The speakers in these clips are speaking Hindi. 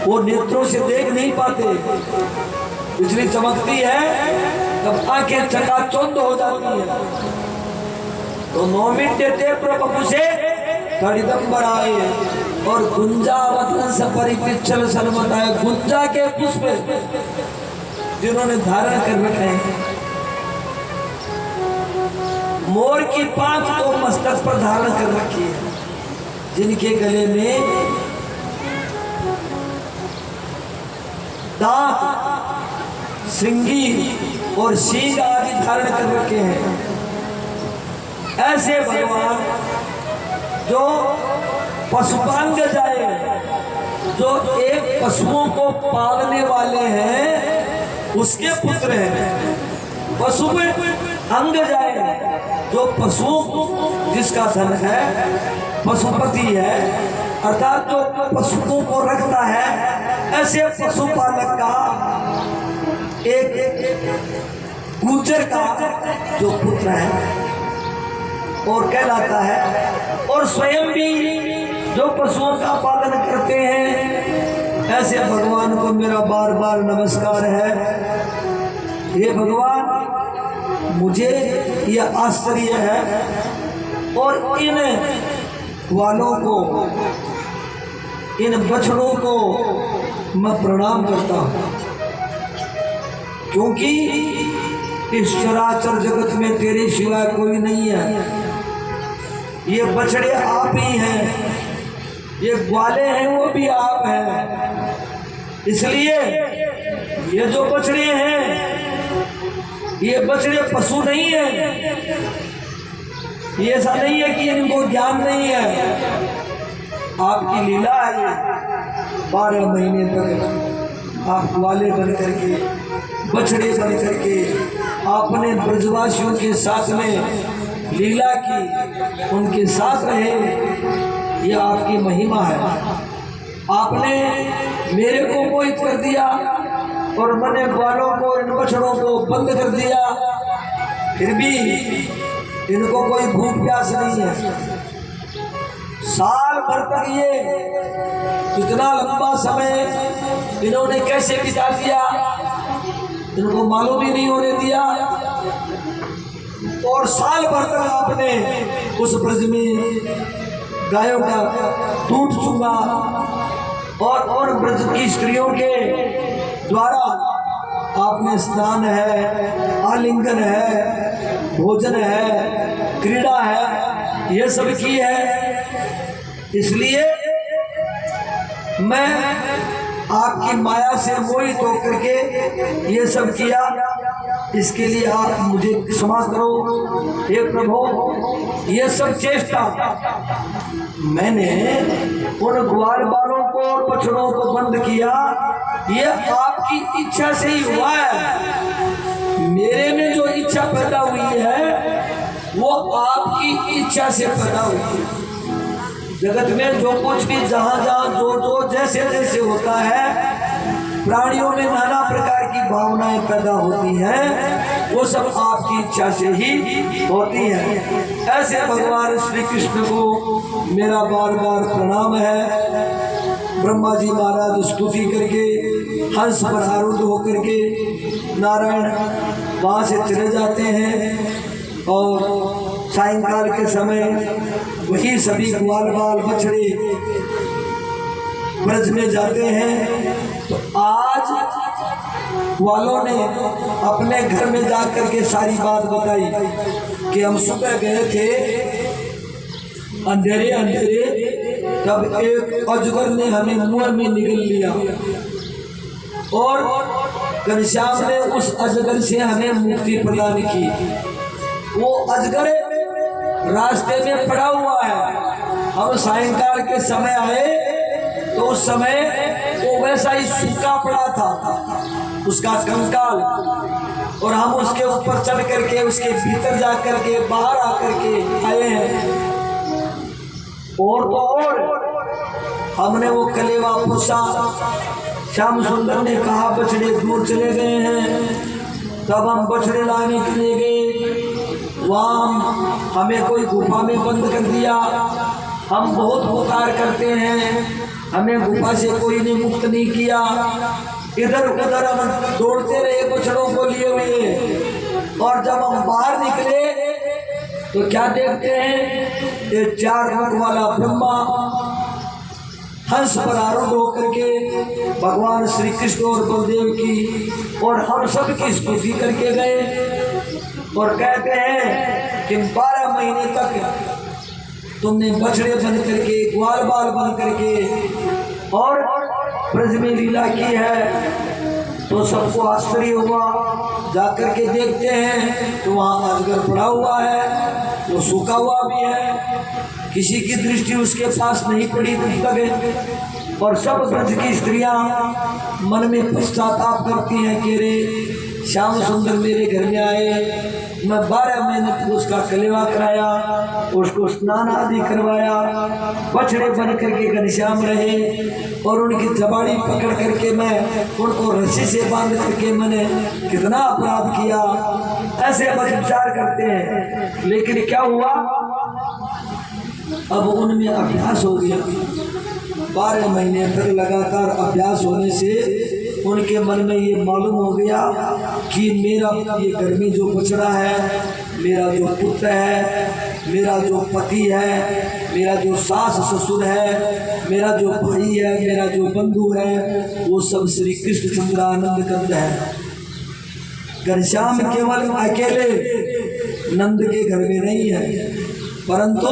वो नेत्रों से देख नहीं पाते, बिजली चमकती है तब आंखें चकाचौंध हो जाती है। तो 9 मिनट देते प्रभु से कड़िदंबर आए और गुंजावतन से परिपिच्छल सलमत आए। गुंजा के पुष्प जिन्होंने धारण कर रखे हैं, मोर की पांख को मस्तक पर धारण कर रखी है, जिनके गले में दांत, श्रृंगी और सींग आदि धारण कर रखे हैं। ऐसे भगवान जो पशुपांग जाए, जो एक पशुओं को पालने वाले हैं, उसके पुत्र हैं। पशु अंग जाए, जो पशु जिसका धन है, पशुपति है, अर्थात जो पशुओं को रखता है, ऐसे पशुपालक का एक गुर्जर का जो पुत्र है और कहलाता है। और स्वयं भी जो पशुओं का पालन करते हैं, ऐसे भगवान को मेरा बार बार नमस्कार है। हे भगवान, मुझे यह आश्चर्य है और इन वालों को, इन बछड़ों को मैं प्रणाम करता हूँ, क्योंकि इस चराचर जगत में तेरे सिवाय कोई नहीं है। ये बछड़े आप ही हैं, ये ग्वाले हैं वो भी आप हैं। इसलिए ये जो बछड़े हैं, ये बछड़े पशु नहीं है। ये ऐसा नहीं है कि इनको ज्ञान नहीं है, आपकी लीला है। 12 महीने तक आप ग्वाले बन करके, बछड़े बन करके आपने ब्रजवासियों के साथ में लीला की, उनके साथ रहे। यह आपकी महिमा है। आपने मेरे को मोहित कर दिया और मैंने ग्वालों को, इन बछड़ों को बंद कर दिया, फिर भी इनको कोई भूख प्यास नहीं है। साल भर तक ये कितना लंबा समय इन्होंने कैसे बिता दिया, इनको मालूम ही नहीं होने दिया। और साल भर तक आपने उस ब्रज में गायों का दूध चूंगा और ब्रज की स्त्रियों के द्वारा आपने स्नान है, आलिंगन है, भोजन है, क्रीड़ा है, ये सब की है। इसलिए मैं आपकी माया से मोहित होकर के ये सब किया। इसके लिए आप मुझे क्षमा करो हे प्रभु। ये सब चेष्टा मैंने उन ग्वाल बालों को और बछड़ों को बंद किया, ये आपकी इच्छा से ही हुआ है। मेरे में जो इच्छा पैदा हुई है वो आपकी इच्छा से पैदा हुई है। जगत में जो कुछ भी जहाँ जहाँ जो जैसे जैसे होता है, प्राणियों में नाना प्रकार की भावनाएं पैदा होती हैं, वो सब आपकी इच्छा से ही होती हैं। ऐसे भगवान श्री कृष्ण को मेरा बार बार प्रणाम है। ब्रह्मा जी महाराज स्तुति करके हंस पर आरूढ़ होकर के नारायण वहाँ से चले जाते हैं और सायंकाल के समय वही सभी ग्वाल बाल बछड़े ब्रज में जाते हैं। तो आज वालों ने अपने घर में जाकर के सारी बात बताई कि हम सुबह गए थे अंधेरे अंधेरे, तब एक अजगर ने हमें मुंह में निगल लिया और घनश्याम ने उस अजगर से हमें मुक्ति प्रदान की। वो अजगर रास्ते में पड़ा हुआ है। हम सायंकाल के समय आए तो उस समय वो वैसा ही सूखा पड़ा था, उसका कंकाल, और हम उसके ऊपर चढ़ करके उसके भीतर जा करके बाहर आकर के आए हैं। और तो और हमने वो कलेवा पूछा। श्याम सुंदर ने कहा बछड़े दूर चले गए हैं। तब हम बछड़े लाने के लिए गए, वहाँ हमें कोई गुफा में बंद कर दिया। हम बहुत पुकार करते हैं, हमें गुफा से कोई ने मुक्त नहीं किया। इधर उधर हम दौड़ते रहे बछड़ों को लिए हुए, और जब हम बाहर निकले तो क्या देखते हैं, ये 4 मुख वाला ब्रह्मा हंस पर आरूढ़ होकर के भगवान श्री कृष्ण और बलदेव की और हम सब की स्तुति करके गए और कहते हैं कि 12 महीने तक तुमने बछड़े बन करके, ग्वाल बाल बन करके और ब्रज में लीला की है। तो सबको आश्चर्य हुआ। जाकर के देखते हैं तो वहाँ अजगर पड़ा हुआ है, वो सूखा हुआ भी है, किसी की दृष्टि उसके पास नहीं पड़ी तक। और सब ब्रज की स्त्रियां मन में पश्चाताप करती हैं कि रे श्याम सुंदर मेरे घर में आए, मैं 12 महीने उसका कलेवा कराया, उसको स्नान आदि करवाया, बछड़े बन करके घनश्याम रहे और उनकी जबाड़ी पकड़ करके मैं उनको रस्सी से बांध करके मैंने कितना अपराध किया। ऐसे विचार करते हैं। लेकिन क्या हुआ, अब उनमें अभ्यास हो गया। 12 महीने तक लगातार अभ्यास होने से उनके मन में ये मालूम हो गया कि मेरा ये घर में जो बछड़ा है, मेरा जो पुत्र है, मेरा जो पति है, मेरा जो सास ससुर है, मेरा जो भाई है, मेरा जो बंधु है, वो सब श्री कृष्ण चंद्रानंद कंद है। घनश्याम केवल अकेले नंद के घर में नहीं है, परंतु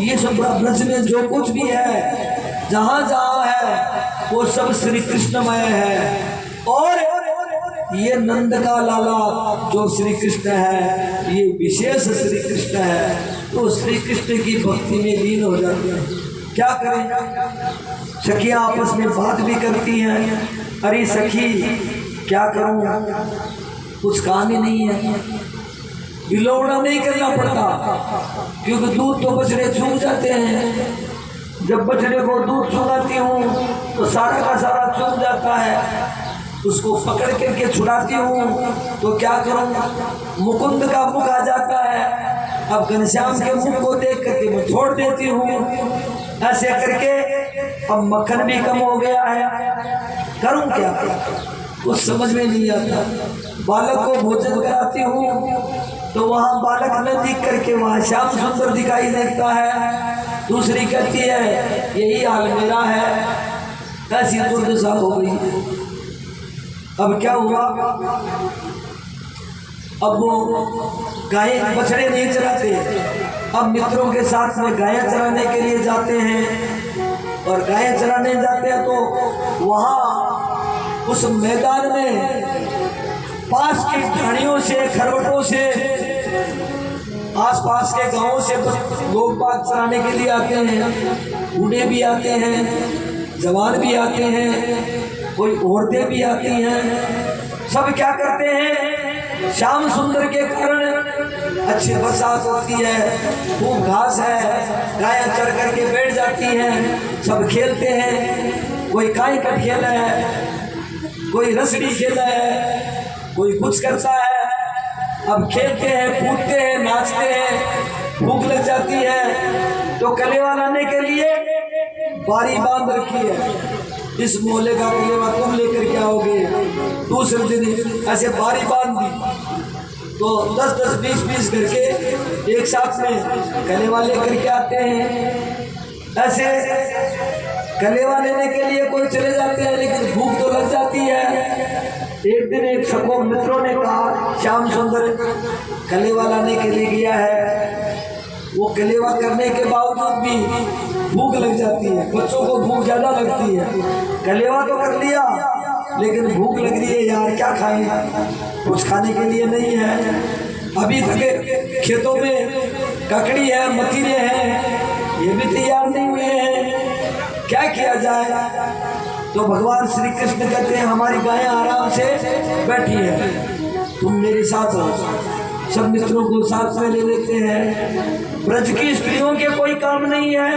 ये सब ब्रज में जो कुछ भी है, जहाँ जहाँ है, वो सब श्री कृष्णमय है। और ये नंद का लाला जो श्री कृष्ण है, ये विशेष श्री कृष्ण है, तो श्री कृष्ण की भक्ति में लीन हो जाते हैं। क्या करें, सखियां आपस में बात भी करती हैं, अरे सखी क्या करूं, कुछ काम ही नहीं है, विलोड़ा नहीं करना पड़ता, क्योंकि दूध तो बछड़े चूक जाते हैं। जब बछड़े को दूध चुराती हूँ तो सारा का सारा चूक जाता है, उसको पकड़ करके छुड़ाती हूँ तो क्या करूँ, मुकुंद का मुख आ जाता है। अब घनश्याम के मुख को देख करके मैं छोड़ देती हूँ। ऐसे करके अब मक्खन भी कम हो गया है, करूँ क्या, कुछ समझ में नहीं आता। बालक को भोजन कराती हूँ तो वहाँ बालक न दिख करके वहाँ श्याम सुंदर दिखाई देता है। दूसरी कहती है यही हाल मेरा है, ऐसी दुर्दशा हो गई। अब क्या हुआ, अब वो गाय बछड़े नहीं चराते, अब मित्रों के साथ में गाय चराने के लिए जाते हैं। और गाय चराने जाते हैं तो वहाँ उस मैदान में पास की ढाणियों से, खरवटों से, आसपास के गांवों से लोग बाग चराने के लिए आते हैं। बूढ़े भी आते हैं, जवान भी आते हैं, कोई औरतें भी आती हैं। सब क्या करते हैं, श्याम सुंदर के कारण अच्छी बरसात होती है, खूब घास है, गायें चर करके बैठ जाती हैं, सब खेलते हैं। कोई काई का खेल है, कोई रसड़ी खेल है, कोई कुछ करता है। अब खेलते हैं, कूदते हैं, नाचते हैं, भूख लग जाती है तो कलेवा लाने के लिए बारी बांध रखी है। इस मोहल्ले का कलेवा तुम लेकर के आओगे। दूसरे दिन ऐसे बारी बांध दी तो 10-10, 20-20 करके एक साथ में कलेवा लेकर के आते हैं। ऐसे कलेवा लेने के लिए कोई चले जाते हैं, लेकिन भूख तो लग जाती है। एक दिन एक सखो मित्रों ने कहा श्याम सुंदर कलेवा लाने के लिए गया है, वो कलेवा करने के बावजूद भी भूख लग जाती है, बच्चों को भूख ज्यादा लगती है। कलेवा तो कर लिया लेकिन भूख लग रही है यार, क्या खाएं, कुछ खाने के लिए नहीं है। अभी तक खेतों में ककड़ी है, मतीरे हैं, ये भी तैयार नहीं हुए हैं, क्या किया जाए। तो भगवान श्री कृष्ण कहते हैं हमारी गायें आराम से बैठी है, तुम मेरे साथ हो। सब मित्रों को साथ में ले लेते हैं। ब्रज की स्त्रियों के कोई काम नहीं है।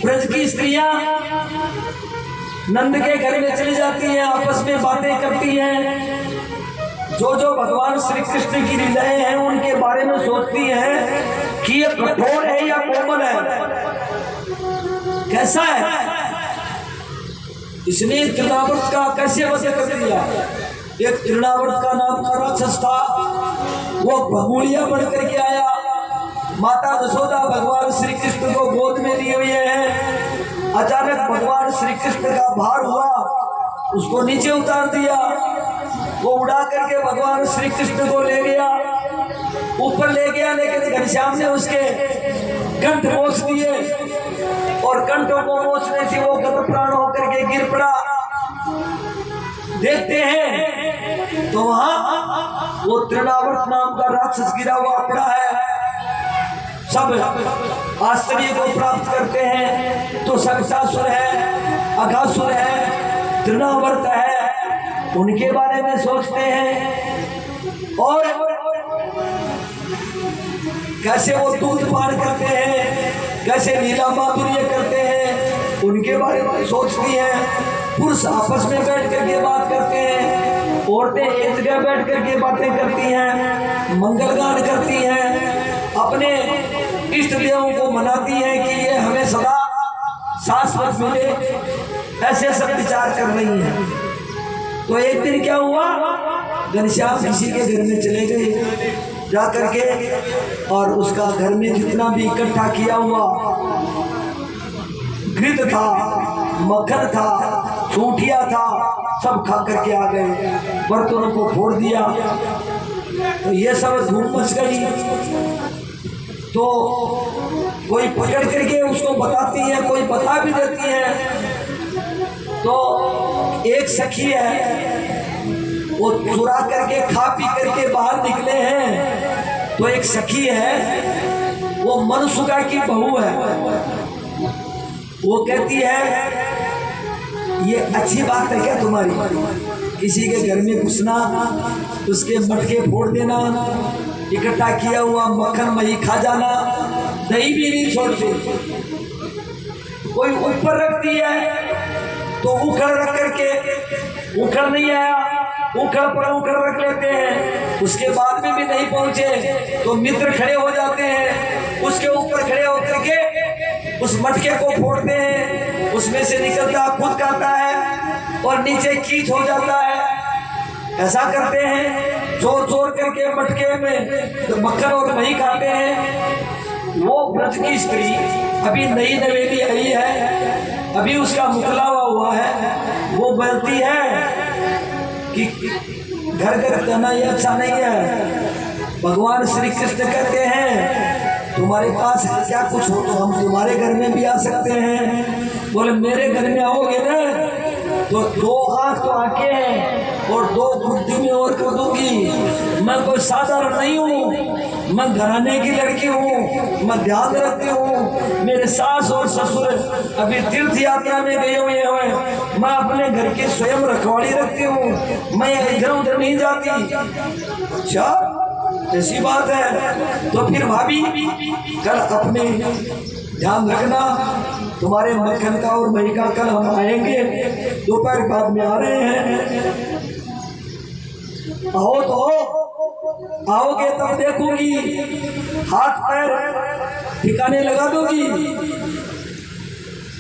ब्रज की स्त्रियां नंद के घर में चली जाती हैं, आपस में बातें करती हैं, जो जो भगवान श्री कृष्ण की लीलाएं हैं उनके बारे में सोचती हैं कि ये कठोर है या कोमल है, कैसे कैसा है, इसने तृणावर्त का कैसे वध कर दिया। एक तृणावर्त का नाम का राक्षस था, वो भगुड़िया बन करके आया, माता यशोदा भगवान श्री कृष्ण को गोद में लिए हुए हैं। अचानक भगवान श्री कृष्ण का भार हुआ, उसको नीचे उतार दिया, वो उड़ा करके भगवान श्री कृष्ण को ले गया, ऊपर ले गया, लेकिन घनश्याम ने उसके कंठ मोच दिए और कंठों को मोचने से वो गत प्राण होकर के गिर पड़ा। देखते हैं तो वहां वो तृणावर्त नाम का राक्षस गिरा हुआ पड़ा है। सब आश्चर्य को प्राप्त करते हैं, तो शक्तासुर है, अघासुर है, तृणावर्त है, उनके बारे में सोचते हैं और कैसे वो दूध पान करते हैं, कैसे लीला माधुर्य करते हैं, उनके बारे में सोचती हैं। पुरुष आपस में बैठ करके बात करते हैं, औरतें एक जगह बैठ करके बातें करती हैं, मंगलगान करती हैं, अपने इष्ट देवों को मनाती हैं कि ये हमें सदा शाश्वत मिले, ऐसे सब विचार कर रही हैं। तो एक दिन क्या हुआ, घनश्याम किसी के घर में चले गए जा करके, और उसका घर में जितना भी इकट्ठा किया हुआ घृत था, मक्खन था, छूटिया था, सब खा करके आ गए, बर्तनों को फोड़ दिया। तो ये सब धूम मच गई। तो कोई पकड़ करके उसको बताती है, कोई बता भी देती है। तो एक सखी है, वो चुरा करके खा पी करके बाहर निकले हैं। तो एक सखी है, वो मनसुखा की बहू है, वो कहती है ये अच्छी बात है क्या तुम्हारी, किसी के घर में घुसना, उसके मटके फोड़ देना, इकट्ठा किया हुआ मक्खन मही खा जाना, दही भी नहीं छोड़ते। कोई ऊपर रखती है तो उखड़ रख करके, उखड़ नहीं आया, उखड़ पर उखड़ रख लेते हैं, उसके बाद में भी नहीं पहुंचे तो मित्र खड़े हो जाते हैं, उसके ऊपर खड़े होकर के उस मटके को फोड़ते हैं, उसमें से निकलता खुद खाता है और नीचे कीच हो जाता है। ऐसा करते हैं, जोर जोर करके मटके में तो मक्खन और दही खाते हैं। वो ब्रज की स्त्री अभी नई नवेली आई है, अभी उसका मुकलावा हुआ है, वो बोलती है कि घर घर करना ये अच्छा नहीं है। भगवान श्री कृष्ण कहते हैं तुम्हारे पास क्या कुछ हो तो हम तुम्हारे घर में भी आ सकते हैं। बोले मेरे घर में आओगे ना तो दो आंख तो आंखें हैं और दो बुद्धि में और कर दूंगी। मैं कोई साधारण नहीं हूँ, मैं घराने की लड़की हूँ, मैं ध्यान रखती हूँ। मेरे सास और ससुर अभी तीर्थ यात्रा में गए हुए हैं, मैं अपने घर की स्वयं रखवाली रखती हूँ, मैं इधर उधर नहीं जाती। अच्छा ऐसी बात है, तो फिर भाभी कल अपने ध्यान रखना, तुम्हारे मक्खन का और मही का कल हम आएंगे, दोपहर बाद में आ रहे हैं। आओ तो आओगे तब देखूंगी, हाथ पैर ठिकाने लगा दूंगी,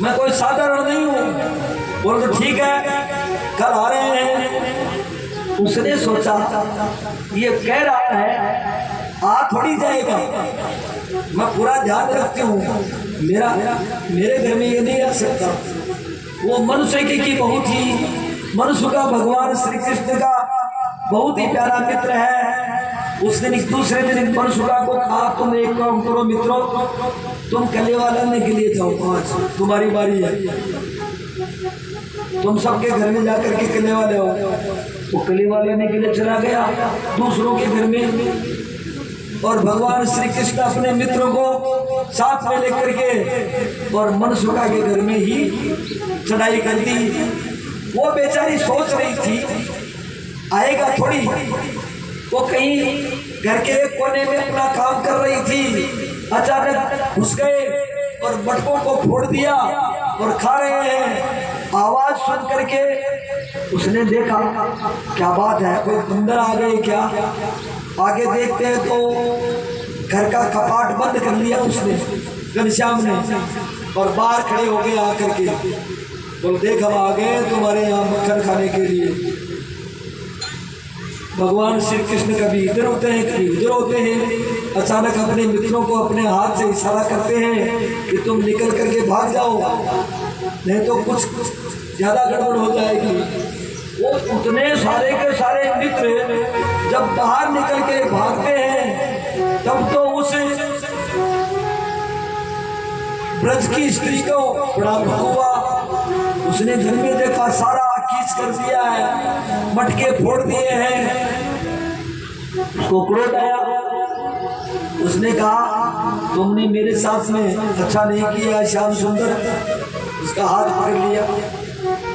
मैं कोई साधारण नहीं हूँ। बोल तो ठीक है कल आ रहे हैं। उसने सोचा ये कह रहा है आ थोड़ी जाएगा, मैं पूरा ध्यान रखती हूँ, मेरे घर में ये नहीं आ सकता। वो मनुष्य की बहू थी, मनुष्य का भगवान श्री कृष्ण का बहुत ही प्यारा मित्र है। उस दिन दूसरे दिन मनुष्य को कहा तुम एक काम करो मित्रों, तुम कलेवा लाने के लिए जाओ, आज तुम्हारी बारी है, तुम सबके घर में जाकर के कलेवा ले आओ। वो कलेवा लेने के लिए चला गया दूसरों के घर में, और भगवान श्री कृष्ण अपने मित्रों को साथ में लेकर के और मनसुखा के घर में ही चढ़ाई कर दी। वो बेचारी सोच रही थी आएगा थोड़ी, वो कहीं घर के एक कोने में अपना काम कर रही थी, अचानक घुस गए और मटकों को फोड़ दिया और खा रहे हैं। आवाज सुन करके उसने देखा क्या बात है, कोई बंदर आ गए क्या। आगे देखते हैं तो घर का कपाट बंद कर लिया उसने, घनश्याम ने। और बाहर खड़े हो गए आकर के, बोल देख हम आ गए तुम्हारे यहाँ मक्खन खाने के लिए। भगवान श्री कृष्ण कभी इधर होते हैं कभी उधर होते हैं। अचानक अपने मित्रों को अपने हाथ से इशारा करते हैं कि तुम निकल करके भाग जाओ, नहीं तो कुछ ज्यादा गड़बड़ हो जाएगी। वो उतने सारे के सारे मित्र जब बाहर निकल के भागते हैं तब तो उस ब्रज की स्त्री को बड़ा दुख हुआ। उसने घर में देखा सारा कीच कर दिया है, मटके फोड़ दिए हैं। उसको क्रोध आया, उसने कहा तुमने मेरे साथ में अच्छा नहीं किया श्याम सुंदर। उसका हाथ पकड़ लिया,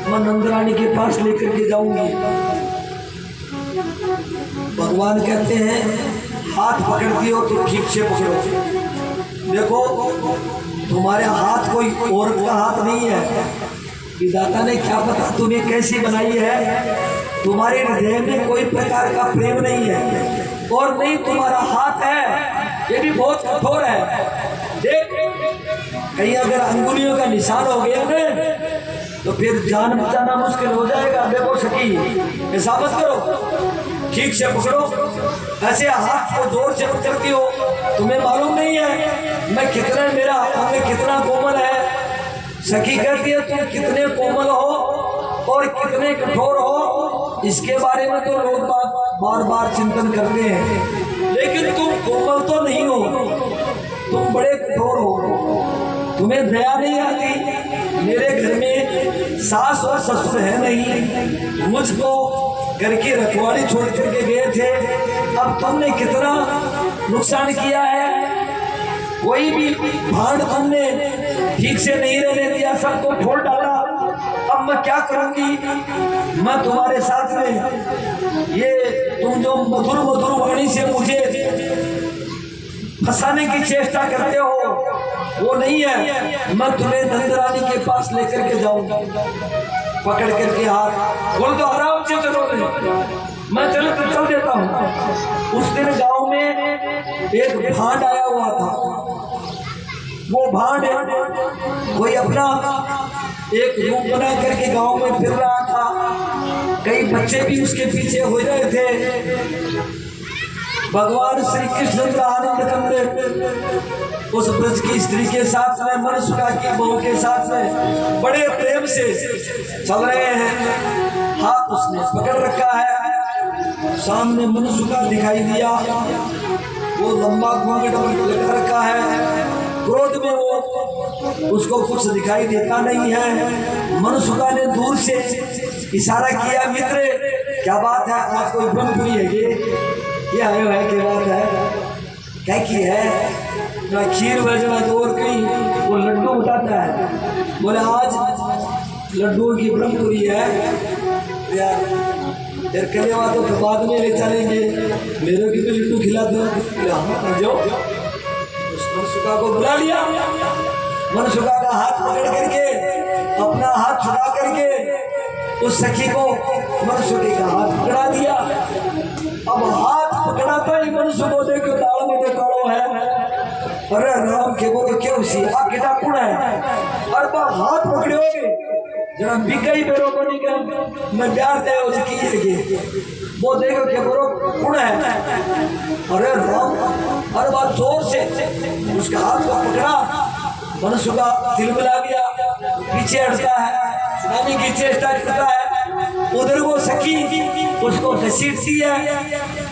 मैं नंदरानी के पास लेकर के जाऊंगी। भगवान कहते हैं हाथ पकड़ दियो तो ठीक से पकड़ो। देखो तुम्हारे हाथ कोई औरत का हाथ नहीं है, विधाता ने क्या पता तुम्हें कैसी बनाई है। तुम्हारे हृदय में कोई प्रकार का प्रेम नहीं है और नहीं तुम्हारा हाथ है, ये भी बहुत कठोर है। देख कहीं अगर अंगुलियों का निशान हो गया ना तो फिर जान बचाना मुश्किल हो जाएगा। देखो सखी ऐसा मत करो, ठीक से पकड़ो। ऐसे हाथ को जोर से पकड़ती हो, तुम्हें मालूम नहीं है मैं कितना, मेरा अंग कितना कोमल है। सखी कहती है तुम कितने कोमल हो और कितने कठोर हो, इसके बारे में तो लोग बार बार चिंतन करते हैं, लेकिन तुम कोमल तो नहीं हो, तुम बड़े कठोर हो। तुम्हें दया नहीं आती। मेरे घर में सास और ससुर है नहीं, मुझको घर की रखवाली छोड़ करके गए थे। अब तुमने कितना नुकसान किया है। कोई भी भांड तुमने ठीक से नहीं रहने दिया, सबको फोड़ डाला। अब मैं क्या करूंगी। मैं तुम्हारे साथ में ये तुम जो मधुर मधुर वाणी से मुझे फंसाने की चेष्टा करते हो वो नहीं है। मैं तुम्हें नंदरानी के पास लेकर के जाऊंगा, पकड़ करके हाथ बोल दो आराम से चलो, मैं चल देता हूँ। उस दिन गांव में एक भांड आया हुआ था। वो भांड कोई अपना एक रूप बना करके गांव में फिर रहा था। कई बच्चे भी उसके पीछे हो रहे थे। भगवान श्री कृष्ण का आनंद कंदे उस ब्रज की स्त्री के साथ में, मनसुखा की बहू के साथ में बड़े प्रेम से चल रहे हैं। हाथ उसने पकड़ रखा है। सामने मनसुखा दिखाई दिया, वो लंबा घूंघट लगा रखा है। क्रोध में वो उसको कुछ दिखाई देता नहीं है। मनसुखा ने दूर से इशारा किया, मित्र क्या बात है, आज कोई ब्रह्मपुरी है ये आयो है, क्या बात है, क्या की है। ना खीर बजना तो और कहीं वो लड्डू उठाता है। बोले आज लड्डू की ब्रह्मपुरी है यार, कलेवा तो बाद में ले चलेंगे, मेरे की तो लड्डू खिला दो। जो मनसुखा को बुला लिया, मनसुखा का हाथ पकड़ करके अपना हाथ छुड़ा करके उस सखी को मनसुखे का हाथ पकड़ा दिया। अब हाथ पकड़ाता ही मनसुखो देखो दाल में देखाड़ो है। अरे राम के वो तो क्यों सी आ किता कुण है। और बार हाथ पकड़ोगे जरा बिकाई बेरो को निकल मैं प्यार दे उसकी है वो देखो के बरो कुण है। अरे राम हर बात जोर से उसका हाथ को पकड़ा। मनसुखा दिल मिला गया, पीछे हटता है, छुड़ाने की चेष्टा करता है। उधर वो सखी उसको घसीटती है।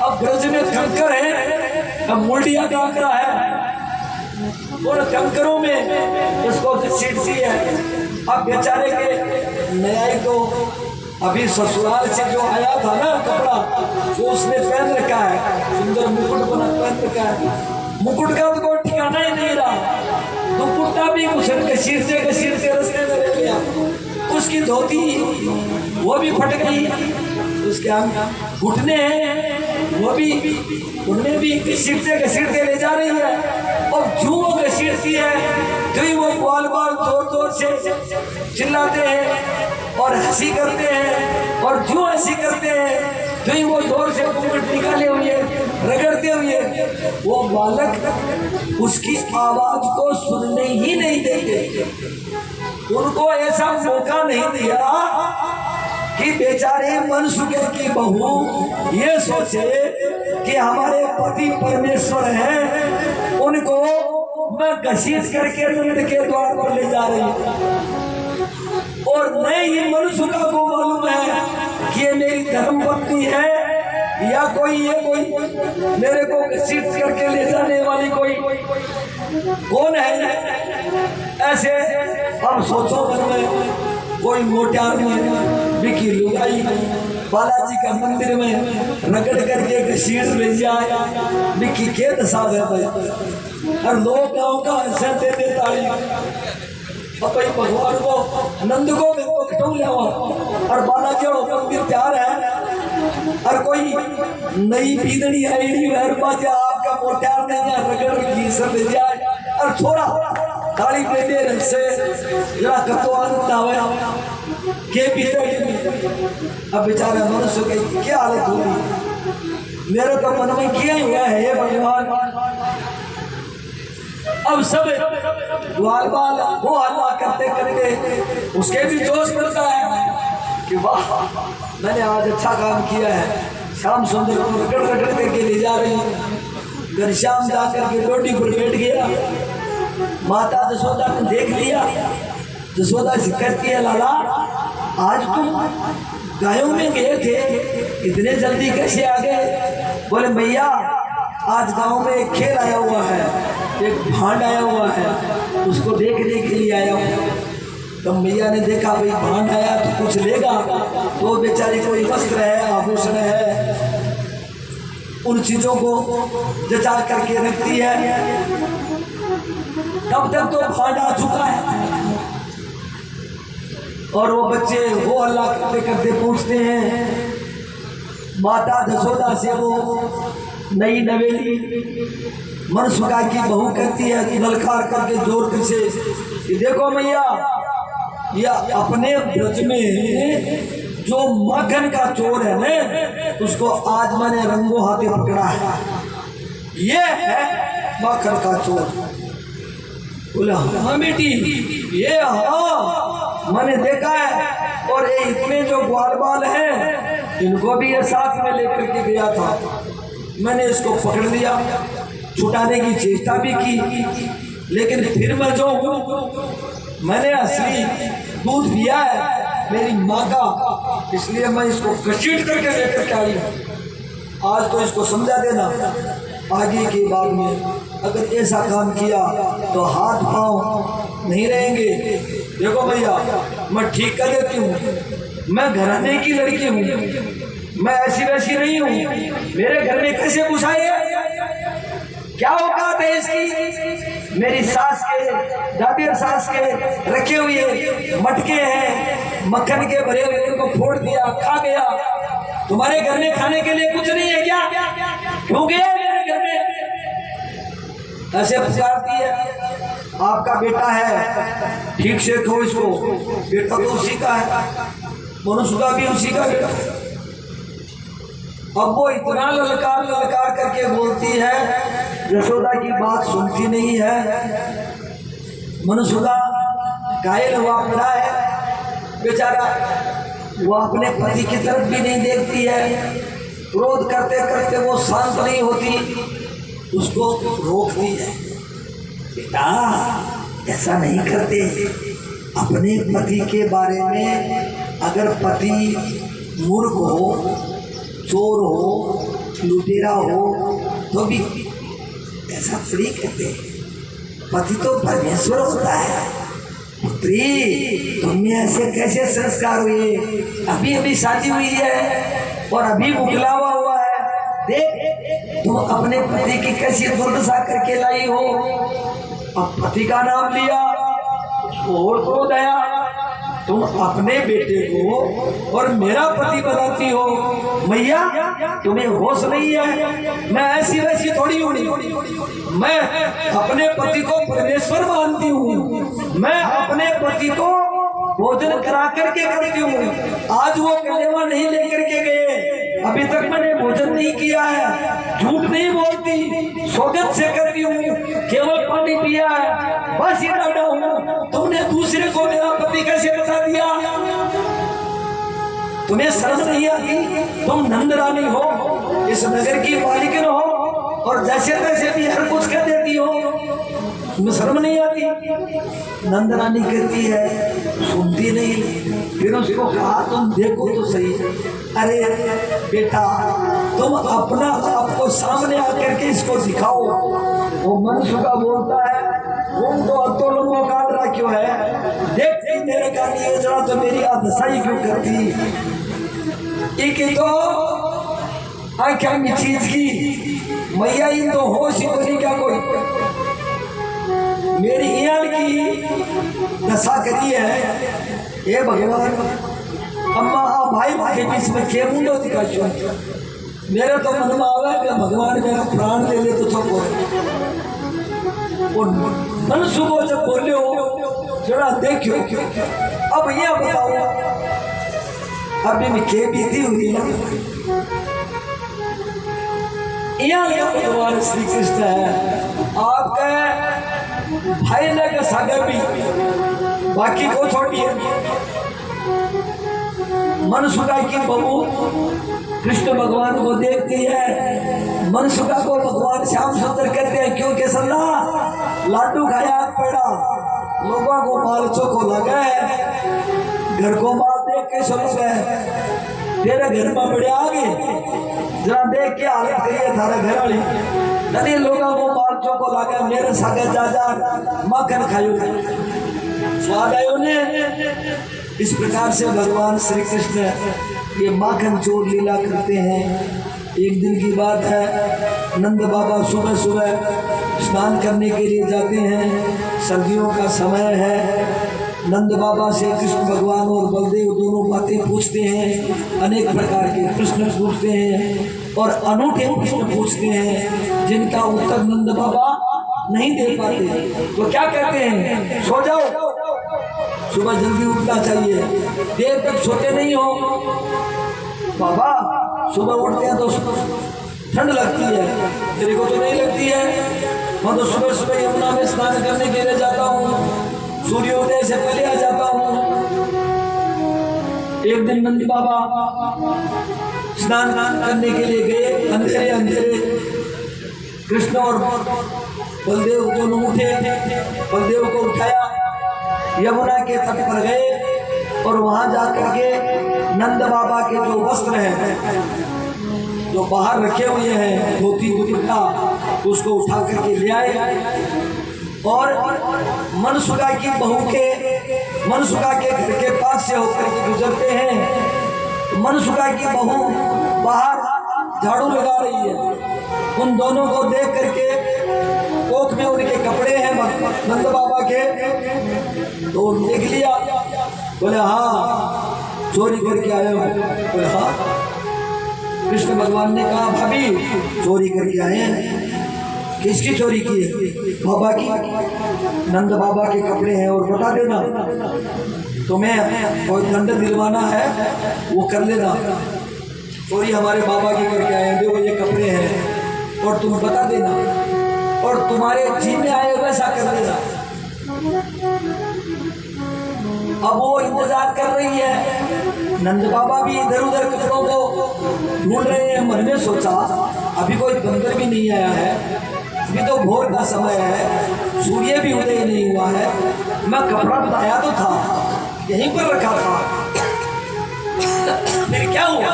अब ब्रज में कंकर है, अब मुंडिया कांकरा है, और कंकरों में उसको घसीटती है। अब बेचारे के न्याय तो अभी ससुराल से जो आया था ना कपड़ा वो उसने पहन रखा है, सुंदर मुकुट बना पहन रखा है। मुकुट का तो कोई ठिकाना ही नहीं रहा। तो कुर्ता भी घसीटते रास्ते में रह गया। उसकी धोती वो भी फट गई, उसके घुटने वो भी उनमें भी घसीटते ले जा रही है। और जो वो घसीटती है तो ही वो बाल बाल जोर जोर से चिल्लाते हैं और हंसी करते हैं। और जो हंसी करते हैं तो ही वो जोर से घूंघट निकाले हुए रगड़ते हुए वो बालक उसकी आवाज को सुनने ही नहीं देते। उनको ऐसा मौका नहीं दिया कि बेचारे मनसुखे की बहू ये सोचे कि हमारे पति परमेश्वर हैं, उनको मैं घसीट करके नंद के द्वार पर ले जा रही हूँ। और नहीं मनसुखा को मालूम है कि ये मेरी धर्मपत्नी है या कोई मेरे को घसीट करके ले जाने वाली कोई कौन है। ऐसे हम सोचो मन में कोई मोटार में बिकी लुगाई बालाजी का मंदिर में रगड़ करके घसीट ले जाए, बिकी के दशा है भाई। और लोग गाँव का हंसा देते ताली और भाई भगवान को नंद को मैं तो खटो लिया और बालाजी मंदिर तैयार है और कोई नई पीदड़ी आई आपका मोटार नहीं है रगड़ की सब ले जाए और थोड़ा ताली प्लेटे रंग से जरा कतवान आवे के भीतर अब बेचारा मनुष्य की क्या हालत होगी। मेरे तो मन में किया हुआ है ये भगवान। अब सब बाल बाल वो हल्ला करते करते उसके भी जोश मिलता है कि वाह मैंने आज अच्छा काम किया है। श्याम सुंदर को रगड़ रगड़ करके ले जा रही हूँ। घनश्याम जाकर के डोडी पर बैठ गया। माता जसोदा ने देख लिया। जसोदा से कहती है लाला आज तुम गायों में गए थे, इतने जल्दी कैसे आ गए? बोले भैया आज गांव में एक खेल आया हुआ है, एक भांड आया हुआ है, उसको देखने के लिए आया हूँ। तो मैया ने देखा भाई भांड आया तो कुछ लेगा, तो बेचारी कोई वस्त्र है आभूषण है उन चीजों को जचा करके रखती है। तब तक तो भांड आ चुका है और वो बच्चे वो अल्लाह करते करते पूछते हैं। माता जसोदा से वो नई नवेली मनसुखा की बहू कहती है ललकार करके जोर से कि देखो मैया या अपने ब्रज में जो माखन का चोर है ना उसको आज मैंने रंगों हाथे पकड़ा है। ये है माखन का चोर। बोला हाँ बेटी ये हाँ मैंने देखा है और ये इतने जो ग्वाल बाल हैं इनको भी ये साथ में लेकर के गया था। मैंने इसको पकड़ लिया, छुटाने की चेष्टा भी की, लेकिन फिर मैं जो हूँ मैंने असली दूध पिया है मेरी माँ का, इसलिए मैं इसको घसीट करके लेकर के आई हूँ। आज तो इसको समझा देना, आगे के बाद में अगर ऐसा काम किया तो हाथ पांव नहीं रहेंगे। देखो भैया मैं ठीक कर देती हूँ, मैं घराने की लड़की हूँ, मैं ऐसी वैसी नहीं हूँ। मेरे घर में कैसे घुसाई है? क्या औकात है इसकी? मेरी सास के दादी सास के रखे हुए मटके हैं मक्खन के भरे हुए, उनको फोड़ दिया खा गया। तुम्हारे घर में खाने के लिए कुछ नहीं है क्या? क्यों गया मेरे घर में? ऐसे पुकारती है। आपका बेटा है ठीक से खो इसको, बेटा तो उसी का है, मनुष्य भी उसी का बेटा। अब वो इतना ललकार ललकार करके बोलती है, यशोदा की बात सुनती नहीं है। मनुष्य घायल हुआ पड़ा है बेचारा, वो अपने पति की तरफ भी नहीं देखती है। क्रोध करते करते वो शांत नहीं होती, उसको रोकती है। बेटा ऐसा नहीं करते, अपने पति के बारे में अगर पति मूर्ख हो, चोर हो, लुटेरा हो तो भी ऐसा थोड़ी कहते। पति तो परमेश्वर होता है। पुत्री तुम्हें ऐसे कैसे संस्कार हुए? अभी अभी शादी हुई है और अभी मुकलावा हुआ है। देख तुम अपने पति की कैसी दुर्दशा करके लाई हो। अब पति का नाम लिया और क्रोध आया। तुम अपने बेटे को और मेरा पति बताती हो। मैया तुम्हें होश नहीं है? मैं ऐसी वैसी थोड़ी हूँ, मैं अपने पति को परमेश्वर मानती हूँ। मैं अपने पति को भोजन करा करके करती हूँ। आज वो कलेवा नहीं लेकर के गए, अभी तक मैंने भोजन नहीं किया है, झूठ नहीं बोलती, सौगंध से कर रही हूँ, केवल पानी पिया है, बस इतना डा हूँ। तुमने दूसरे को मेरा पति कैसे बता दिया? तुम्हें शर्म नहीं आती? तुम नंद रानी हो, इस नगर की मालिकिन हो, और जैसे तैसे भी हर कुछ कह देती हो, तुम्हें शर्म नहीं आती? नंद रानी कहती है, सुनती नहीं। फिर उसको कहा, तुम देखो तो सही। अरे बेटा, तुम अपना आपको सामने आकर के इसको दिखाओ। वो मनसुखा बोलता है, तुम तो अतोलों को काट रहा क्यों है? देखते मेरे का नहीं है, जरा तो मेरी आदशाई क्यों करती? एक तो आख्या में चीज की मैया ही तो होश ही तो नहीं क्या कोई मेरी ईयान की दशा करी है। ये भगवान, अम्मा भाई के बीच में के मुंडो दिखा क्यों? मेरे तो मन में आवे कि भगवान मेरा प्राण ले ले तो सब मन सुबह जब बोले हो जरा देखियो। अब ये बताओ, अभी में के बीती हुई ना, यहाँ भगवान श्री कृष्ण है। आपका भाई ने का सागर भी, बाकी को छोड़िए। मनसुखा की बहू कृष्ण भगवान को देखती है। मनसुखा को भगवान श्याम सुंदर कहते हैं, क्योंकि सल्ला लाडू खाया पड़ा, लोगों को मालचो को लगा है, घर को माल देख के सुन गए, तेरे घर में बड़े आगे जरा देख के हालत करिए थारा घर वाली नदी, लोगों को मालचो को लगा, मेरे सागे जा माखन खायो, स्वाद आयो ने। इस प्रकार से भगवान श्री कृष्ण ये माखन चोर लीला करते हैं। एक दिन की बात है, नंद बाबा सुबह सुबह स्नान करने के लिए जाते हैं। सर्दियों का समय है। नंद बाबा से कृष्ण भगवान और बलदेव दोनों बातें पूछते हैं। अनेक प्रकार के प्रश्न पूछते हैं और अनूठे प्रश्न पूछते हैं, जिनका उत्तर नंद बाबा नहीं दे पाते। तो क्या कहते हैं? सो जाओ, सुबह जल्दी उठना चाहिए, देर तक सोते नहीं हो। बाबा सुबह उठते हैं तो ठंड लगती है, तेरे को तो नहीं लगती है? मैं तो सुबह सुबह यमुना में स्नान करने के लिए जाता हूँ, सूर्योदय से पहले आ जाता हूँ। एक दिन नंद बाबा स्नान करने के लिए गए, अंधेरे अंधेरे। कृष्ण और बलदेव दोनों उठे, बलदेव को उठाया, यमुना के तट पर गए और वहां जाकर के नंद बाबा के जो वस्त्र हैं, जो बाहर रखे हुए हैं, धोती दुपट्टा, उसको उठा करके ले आए। और मनसुखा की बहू के, मनसुखा के घर के पास से होकर के गुजरते हैं। मनसुखा की बहू बाहर झाड़ू लगा रही है। उन दोनों को देख करके, कोख में उनके कपड़े हैं नंद बाबा के, तो देख लिया। बोले हाँ चोरी करके आए हो? बोले हाँ। कृष्ण भगवान ने कहा, भाभी चोरी करके आए हैं। किसकी चोरी की है? बाबा की। नंद बाबा के कपड़े हैं और बता देना, तुम्हें कोई दंड दिलवाना है वो कर लेना। चोरी हमारे बाबा की करके आए हैं, देखो ये कपड़े हैं, और तुम बता देना, और तुम्हारे जी में आए वैसा कर देना। अब वो इंतजार कर रही है। नंद बाबा भी इधर उधर कपड़ों को ढूंढ रहे हैं। मन में सोचा, अभी कोई बंदर भी नहीं आया है, अभी तो भोर का समय है, सूर्य भी उदय नहीं हुआ है। मैं कपड़ा बताया तो था, यहीं पर रखा था, फिर क्या हुआ?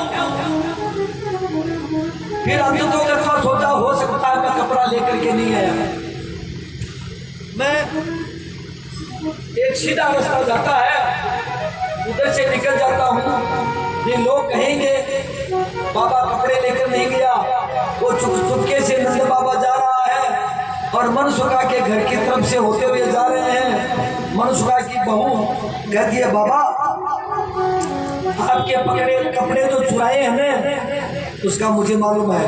फिर अभी तो कथा सोचा, हो सकता है मैं कपड़ा लेकर के नहीं आया। मैं एक सीधा रास्ता जाता है, उधर से निकल जाता हूँ। ये लोग कहेंगे बाबा कपड़े लेकर नहीं गया, वो चुपके से नंद बाबा जा रहा है और मनसुखा के घर की तरफ से होते हुए जा रहे हैं। मनसुखा की बहू कहती है, बाबा आपके पकड़े कपड़े जो चुराए हमने, उसका मुझे मालूम है।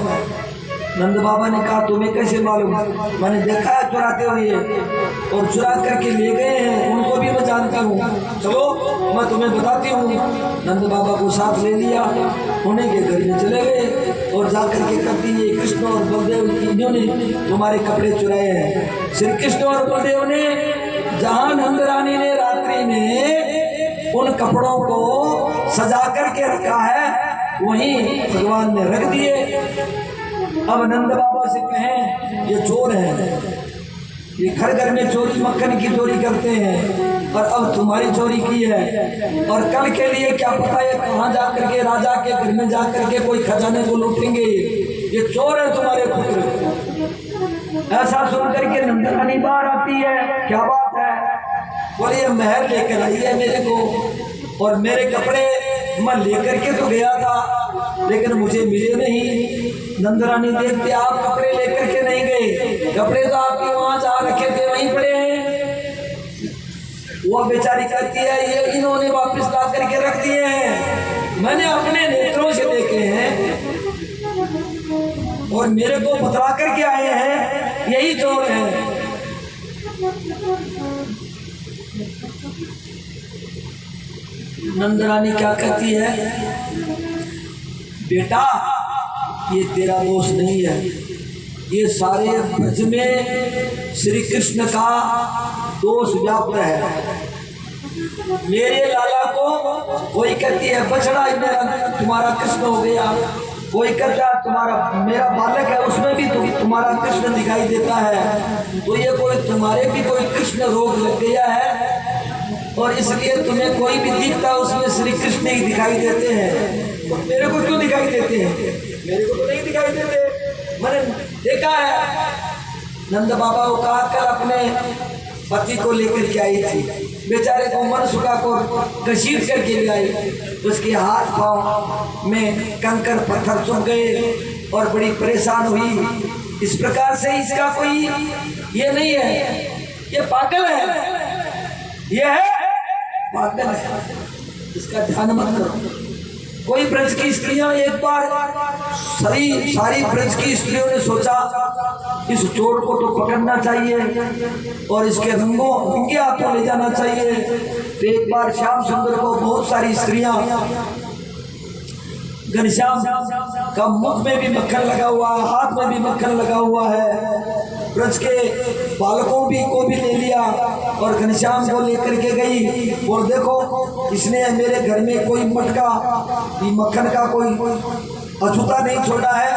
नंद बाबा ने कहा तुम्हें कैसे मालूम? मैंने देखा है चुराते हुए और चुरा करके ले गए हैं, उनको भी मैं जानता हूँ, चलो मैं तुम्हें बताती हूँ। नंद बाबा को साथ ले लिया, उन्हीं के घर में चले गए और जाकर के कहती है कृष्ण और बलदेव इन्होंने तुम्हारे कपड़े चुराए हैं। श्री कृष्ण और बलदेव ने जहाँ नंद रानी ने रात्रि में उन कपड़ों को सजा करके रखा है वहीं भगवान ने रख दिए। अब नंद बाबा से कहें ये चोर हैं, ये घर घर में चोरी मक्खन की चोरी करते हैं और अब तुम्हारी चोरी की है और कल के लिए क्या पता है कहाँ जा करके राजा के घर में जा करके कोई खजाने को लूटेंगे, ये चोर है तुम्हारे पुत्र। ऐसा सुन करके नंद रानी बाहर आती है, क्या बात है? बोले ये महल लेकर आई है मेरे को और मेरे कपड़े मैं लेकर के तो गया था लेकिन मुझे मिले नहीं। नंद रानी देखते आप कपड़े लेकर के नहीं गए, कपड़े तो आपके वहां जा रखे थे वहीं पड़े हैं। वो बेचारी कहती है ये इन्होंने वापस ला करके रख दिए हैं, मैंने अपने नेत्रों से देखे हैं और मेरे को बतला करके आए हैं, यही चोर है। नंद रानी क्या कहती है, बेटा ये तेरा दोष नहीं है, ये सारे ब्रज में श्री कृष्ण का दोष व्याप्त है। मेरे लाला को कोई कहती है बछड़ा मेरा तुम्हारा कृष्ण हो गया, कोई कहता है तुम्हारा मेरा बालक है उसमें भी तुम्हारा कृष्ण दिखाई देता है, तो ये कोई तुम्हारे भी कोई कृष्ण रोग लग गया है और इसलिए तुम्हें कोई भी दिखता उसमें श्री कृष्ण ही दिखाई देते हैं। तो मेरे को क्यों दिखाई देते हैं? मेरे को तो नहीं दिखाई देते, मैंने देखा है। नंद बाबा को कहा कल अपने पति को लेकर के आई थी, बेचारे को मन सुखा को घसीट करके ले आई, उसके हाथ पांव में कंकर पत्थर चुभ गए और बड़ी परेशान हुई। इस प्रकार से इसका कोई ये नहीं है, ये पागल है, ये है पागल है, इसका ध्यान मत करो। कोई ब्रज की स्त्रियां एक बार सारी ब्रज की स्त्रियों ने सोचा इस चोर को तो पकड़ना चाहिए और इसके रंगे हाथों ले जाना चाहिए। तो एक बार श्याम सुंदर को बहुत सारी स्त्रियां, घनश्याम का मुख में भी मक्खन लगा हुआ है, हाथ में भी मक्खन लगा हुआ है, ब्रज के बालकों को भी ले लिया और घनश्याम को लेकर के गई और देखो इसने मेरे घर में कोई मटका मक्खन का कोई अछूता नहीं छोड़ा है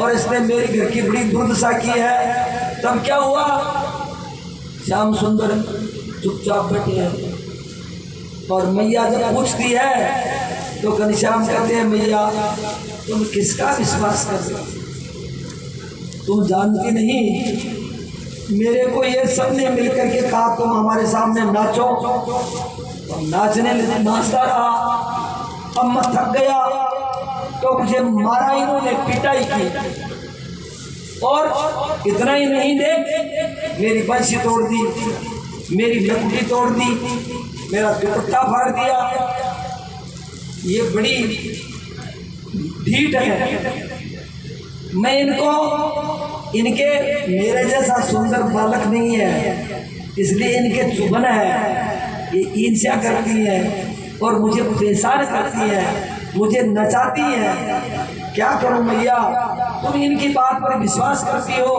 और इसने मेरे घर की बड़ी दुर्दशा की है। तब क्या हुआ, श्याम सुंदर चुपचाप बैठे हैं और मैया जब पूछती है तो घनश्याम कहते हैं मैया तुम किसका विश्वास कर रहे, तुम जानती नहीं मेरे को ये सब ने मिलकर के कहा तुम हमारे सामने नाचो, तो नाचने लगे, नाचता रहा, अब मैं थक गया तो मुझे मारा, इन्होंने पिटाई की और इतना ही नहीं दे मेरी बंशी तोड़ दी, मेरी लकड़ी तोड़ दी, मेरा दुपट्टा फाड़ दिया। ये बड़ी ढीठ है, मैं इनके मेरे जैसा सुंदर बालक नहीं है इसलिए इनके चुभन है, ये ईर्ष्या करती है और मुझे परेशान करती है, मुझे नचाती है। क्या करूं मैया, तुम इनकी बात पर विश्वास करती हो,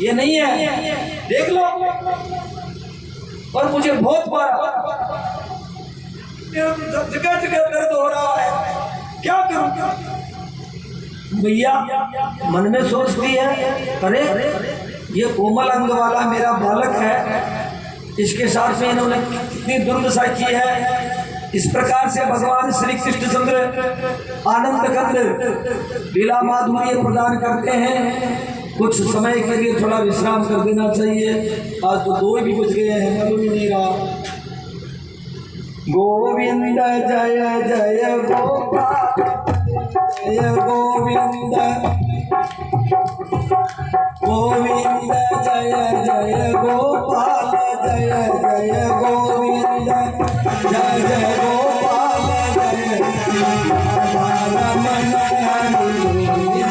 ये नहीं है, देख लो। और मुझे बहुत मारा, जगह जगह दर्द हो रहा है, क्या करूं? भैया मन में सोचती है अरे ये कोमल अंग वाला मेरा बालक है, इसके साथ में इन्होंने कितनी दुर्दशा की है। इस प्रकार से भगवान श्री कृष्णचंद्र आनंद कंद लीला माधुर्य प्रदान करते हैं। कुछ समय के लिए थोड़ा विश्राम कर देना चाहिए, आज तो 2 भी बज गए हैं, मालूम ही नहीं रहा। गोविंद जय जय गोपाल जय गोविंद, गोविंद जय जय गोपाल जय जय गोविंद, जय जय गोपाल जय रमन हरि गोविंद।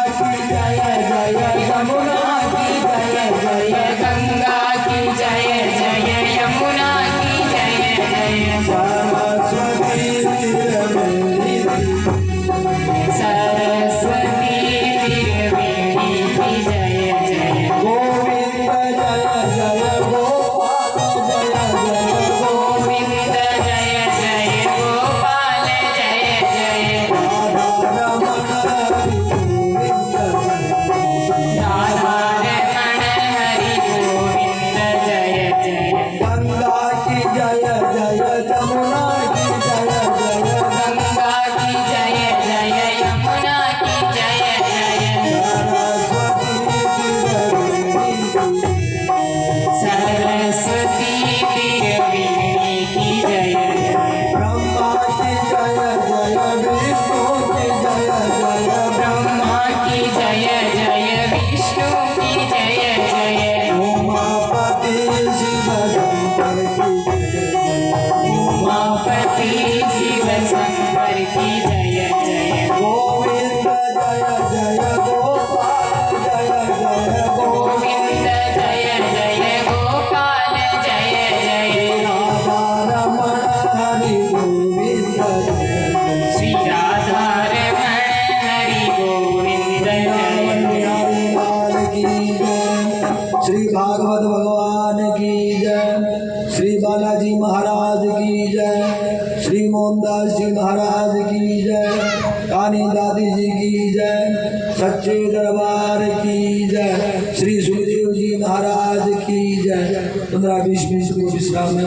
की जय जय यमुना की जय जय गंगा की जय जय यमुना की जय जय सरस्वती त्रिवेणी सरस्वती त्रिवेणी की जय जय गोविंद जय जय गोपाल जय जय गोविंद जय जय गोपाल जय जय राधा रमण हरि गोविंद राधा रमण हरि गोविंद जय जय गंगा की जय जय जमुना की जय जय गंगा की जय जय यमुना की जय जय सरस्वती त्रिवेणी सरस्वती त्रिवेणी की जय जय ब्रह्मा की जय जय विष्णु की जय जय ब्रह्मा की जय जय विष्णु की जय जय उमापति शिव शंकर की उमापति शिव शंकर की जय जय गोविंद जय जय गोपाल जय जय गोविंद जय जय गोपाल जय जय राधा रमण हरि गोविंद जय श्री राधा रमण हरि गोविंद जय जय हरि लाल की जय श्री भागवत भगवान की जय श्री बालाजी महाराज की जय श्री मोहनदास जी महाराज की जय कानी दादी जी की जय सच्चे दरबार की जय श्री सुखदेव जी महाराज की जय 15-20 मिनट को विश्राम में